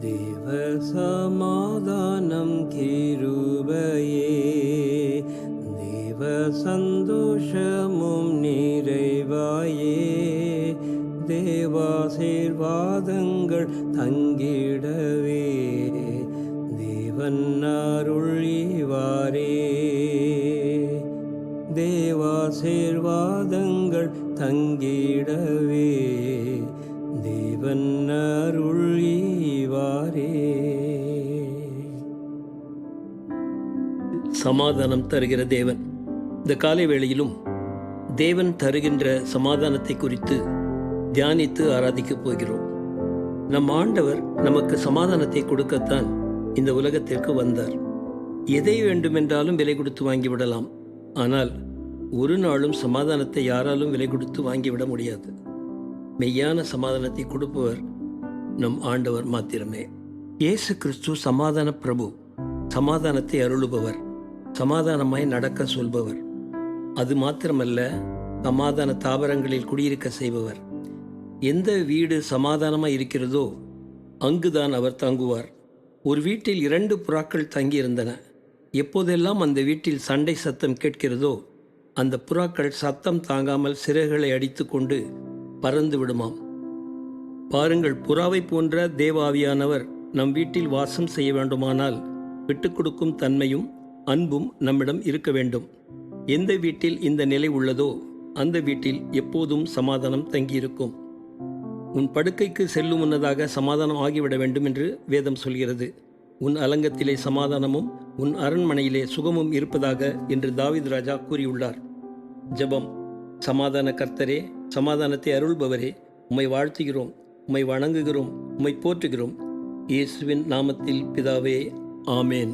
தேவ சமாதானம் கிருபையே, தேவ சந்தோஷமும் நிறைவாயே, தேவாசீர்வாதங்கள் தங்கிடவே தேவன் அருள் ஈவாரே. தேவாசீர்வாதங்கள் தங்கிடவே தேவன் அருள் ஈவாரே. சமாதானம் தருகிற தேவன். இந்த காலை வேளையிலும் தேவன் தருகின்ற சமாதானத்தை குறித்து தியானித்து ஆராதிக்கப் போகிறோம். நம் ஆண்டவர் நமக்கு சமாதானத்தை கொடுக்கத்தான் இந்த உலகத்திற்கு வந்தார். எதை வேண்டுமென்றாலும் விலை கொடுத்து வாங்கிவிடலாம். ஆனால் ஒரு நாளும் சமாதானத்தை யாராலும் விலை கொடுத்து வாங்கிவிட முடியாது. மெய்யான சமாதானத்தை கொடுப்பவர் நம் ஆண்டவர் மாத்திரமே. இயேசு கிறிஸ்து சமாதான பிரபு, சமாதானத்தை அருளுபவர், சமாதானமாய் நடக்க சொல்பவர். அது மாத்திரமல்ல, சமாதான தாவரங்களில் குடியிருக்க செய்பவர். எந்த வீடு சமாதானமாய் இருக்கிறதோ அங்குதான் அவர் தங்குவார். ஒரு வீட்டில் 2 புறாக்கள் தங்கியிருந்தன. எப்போதெல்லாம் அந்த வீட்டில் சண்டை சத்தம் கேட்கிறதோ அந்த புறாக்கள் சத்தம் தாங்காமல் சிறகுகளை அடித்து கொண்டு பறந்து விடுமாம். பாருங்கள், புறாவை போன்ற தேவாவியானவர் நம் வீட்டில் வாசம் செய்ய வேண்டுமானால் விட்டுக் கொடுக்கும் தன்மையும் அன்பும் நம்மிடம் இருக்க வேண்டும். எந்த வீட்டில் இந்த நிலை உள்ளதோ அந்த வீட்டில் எப்போதும் சமாதானம் தங்கியிருக்கும். உன் படுக்கைக்கு செல்லும் முன்னதாக சமாதானம் ஆகிவிட வேண்டும் என்று வேதம் சொல்கிறது. உன் அலங்கத்திலே சமாதானமும் உன் அரண்மனையிலே சுகமும் இருப்பதாக என்று தாவீது ராஜா கூறியுள்ளார். ஜெபம். சமாதான கர்த்தரே, சமாதானத்தை அருள்பவரே, உம்மை வாழ்த்துகிறோம், உம்மை வணங்குகிறோம், உம்மை போற்றுகிறோம். இயேசுவின் நாமத்தில் பிதாவே, ஆமேன்.